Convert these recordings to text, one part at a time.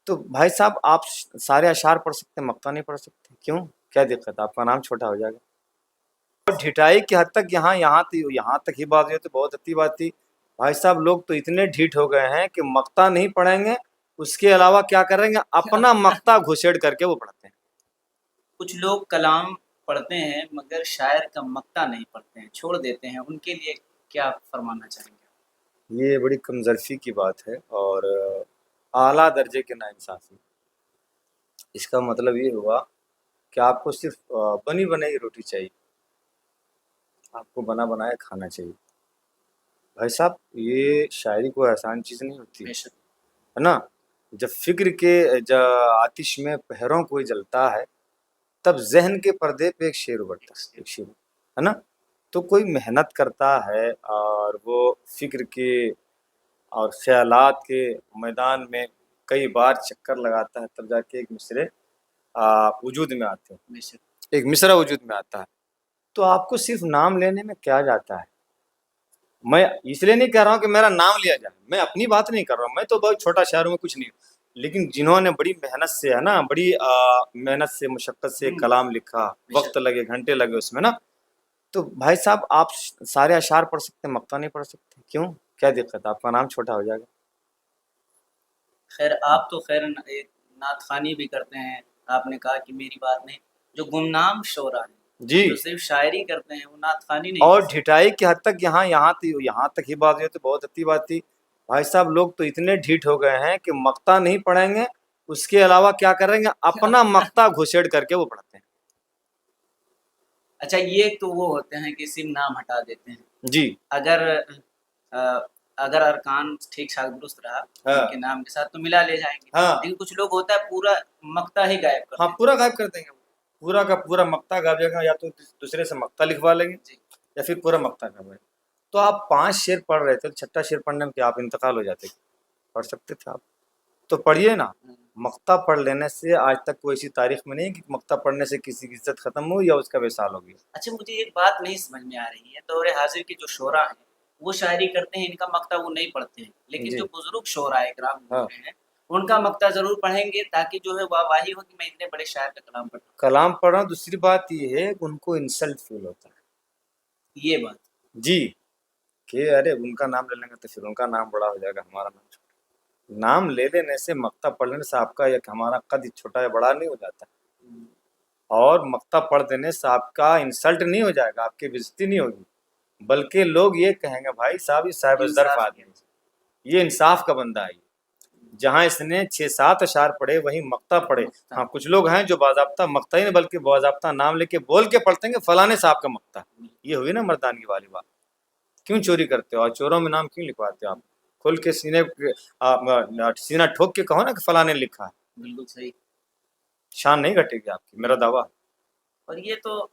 تو بھائی صاحب آپ سارے اشعار پڑھ سکتے ہیں، مقطع نہیں پڑھ سکتے؟ کیوں؟ کیا دقت؟ آپ کا نام چھوٹا ہو جائے گا. اور ڈھٹائی کی حد تک یہاں تک ہی بات ہوئی تو بہت اچھی بات تھی. بھائی صاحب لوگ تو اتنے ڈھیٹ ہو گئے ہیں کہ مقطع نہیں پڑھیں گے، اس کے علاوہ کیا کریں گے؟ اپنا مقطع گھسیڑ کر کے وہ پڑھتے ہیں. کچھ لوگ کلام پڑھتے ہیں مگر شاعر کا مقطع نہیں پڑھتے ہیں، چھوڑ دیتے ہیں، ان کے لیے کیا فرمانا چاہیں گے؟ یہ بڑی کمزرفی کی بات ہے اور اعلیٰ درجے کے ناانصافی. اس کا مطلب یہ ہوا کہ آپ کو صرف بنی بنائی روٹی چاہیے، آپ کو بنا بنایا کھانا چاہیے. بھائی صاحب یہ شاعری کوئی آسان چیز نہیں ہوتی بے شک. ہے نا. جب فکر کے آتش میں پہروں کوئی جلتا ہے تب ذہن کے پردے پہ ایک شعر ابھرتا ہے، ایک شعر ہے نا. تو کوئی محنت کرتا ہے اور وہ فکر کے اور خیالات کے میدان میں کئی بار چکر لگاتا ہے تب جا کے ایک مصرے وجود میں آتے ہیں، بے شک. ایک مصرع وجود میں آتا ہے. تو آپ کو صرف نام لینے میں کیا جاتا ہے؟ میں اس لیے نہیں کہہ رہا ہوں کہ میرا نام لیا جائے، میں اپنی بات نہیں کر رہا ہوں، میں تو بہت چھوٹا شہر میں کچھ نہیں ہوں. لیکن جنہوں نے بڑی محنت سے ہے نا، بڑی محنت سے مشقت سے کلام لکھا، وقت لگے، گھنٹے لگے اس میں نا. تو بھائی صاحب آپ سارے اشعار پڑھ سکتے ہیں، مقطع نہیں پڑھ سکتے؟ کیوں؟ کیا دقت؟ آپ کا نام چھوٹا ہو جائے گا. خیر آپ تو خیر ایک نعت خوانی بھی کرتے ہیں، آپ نے کہا کہ میری بات نہیں، جو گمنام شعرا ہیں جی، جو صرف شاعری کرتے ہیں وہ نعت خوانی نہیں اور کر سکتے. ڈھٹائی کی حد تک یہاں تک ہی بات ہوئی تو بہت اچھی بات تھی. بھائی صاحب لوگ تو اتنے ڈھیٹ ہو گئے ہیں کہ مقطع نہیں پڑھیں گے، اس کے علاوہ کیا کریں گے؟ اپنا مقطع گھسیڑ کر کے وہ پڑھتے ہیں. اچھا یہ تو وہ ہوتے ہیں کہ صرف نام ہٹا دیتے ہیں. جی اگر ارکان ٹھیک ٹھاک درست رہا ان کے نام کے ساتھ تو ملا لے جائیں گے. ہاں لیکن کچھ لوگ ہوتا ہے پورا مقطع ہی غائب کر ہاں، دیتے پورا غائب کر دیں گے، پورا کا پورا مقطع غائب جائے گا، یا تو دوسرے سے مقطع لکھوا لیں گے جی. یا پھر پورا مقطع غائب ہے. تو آپ 5 شعر پڑھ رہے تھے، چھٹا شعر پڑھنے میں کیا آپ انتقال ہو جاتے؟ پڑھ سکتے تھے آپ تو پڑھیے نا. مقطع پڑھ لینے سے آج تک کوئی ایسی تاریخ میں نہیں کہ مقطع پڑھنے سے کسی کی عزت ختم ہو یا اس کا وصال ہو گیا. اچھا مجھے ایک بات نہیں سمجھ میں آ رہی ہے، دور حاضر کے جو شعراء ہیں وہ شاعری کرتے ہیں، ان کا مقطع وہ نہیں پڑھتے ہیں، لیکن جی جو بزرگ شعراء کرام ہاں، گزرے ہیں ان کا مقطع ضرور پڑھیں گے تاکہ جو ہے واہی ہو کہ میں اتنے بڑے شاعر کا کلام پڑھتا ہوں. کلام پڑھ رہا ہوں. دوسری بات یہ ہے کہ ان کو انسلٹ فیل ہوتا ہے. یہ بات جی کہ ارے ان کا نام لے لیں گے تو پھر ان کا نام بڑا ہو جائے گا، ہمارا نام چھوٹا. نام لے لینے سے، مقطع پڑھ لینے سے آپ کا یا ہمارا قد چھوٹا یا بڑا نہیں ہو جاتا. اور مقطع پڑھ دینے سے آپ کا انسلٹ نہیں ہو جائے گا، آپ کی بےزتی نہیں ہوگی، بلکہ لوگ یہ کہیں گے بھائی صاحب یہ صاحب ظرف آدمی ہے، یہ انصاف کا بندہ ہے. جہاں اس نے 6-7 اشعار پڑھے وہیں مقطع پڑھے. ہاں کچھ لوگ ہیں جو باضابطہ مقطع ہی نہیں بلکہ باضابطہ نام لے کے بول کے پڑھتے ہیں کہ فلانے صاحب کا مقطع. یہ ہوئی نا مردانگی والی بات. کیوں چوری کرتے ہو اور چوروں میں نام کیوں لکھواتے ہو؟ آپ کھول کے سینہ ٹھوک کے کہو نا کہ فلاں نے لکھا ہے. بالکل صحیح. شان نہیں گھٹے گی آپ کی، میرا دعویٰ. اور یہ تو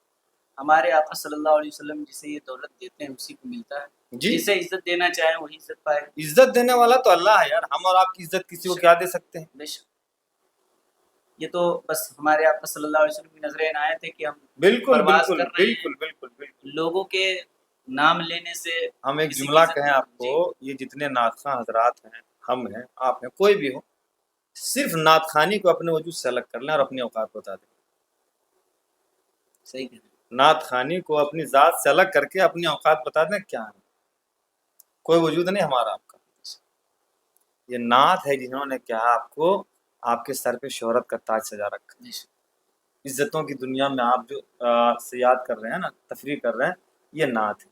ہمارے آقا صلی اللہ علیہ وسلم جسے یہ دولت دیتے ہیں اسی کو ملتا ہے. جی، جسے عزت دینا چاہیں وہی عزت پائے. عزت دینے والا تو اللہ ہے یار، ہم اور آپ کی عزت کسی کو کیا دے سکتے ہیں؟ بے شک. یہ تو بس ہمارے آقا صلی اللہ علیہ وسلم کی نظر عنایت ہے کہ ہم بالکل پرواز بالکل کر رہے ہیں بالکل بالکل بالکل. لوگوں کے نام لینے سے. ہم ایک کسی کی جملہ عزت کہیں نہیں آپ ہوتی. کو، یہ جتنے نعت خواں حضرات ہیں، ہم ہیں، آپ ہیں، کوئی بھی ہو، صرف نعت خوانی کو اپنے وجود سے الگ کر لیں اور اپنی اوقات بتا دیں. صحیح کہہ رہے ہیں. نعت خوانی کو اپنی ذات سے الگ کر کے اپنی اوقات بتا دیں کیا ہے. کوئی وجود نہیں ہمارا آپ کا. یہ نعت ہے جنہوں نے کیا آپ کو، آپ کے سر پہ شہرت کا تاج سجا رکھا. عزتوں کی دنیا میں آپ جو سیاحت کر رہے ہیں نا، تفریح کر رہے ہیں، یہ نعت ہے.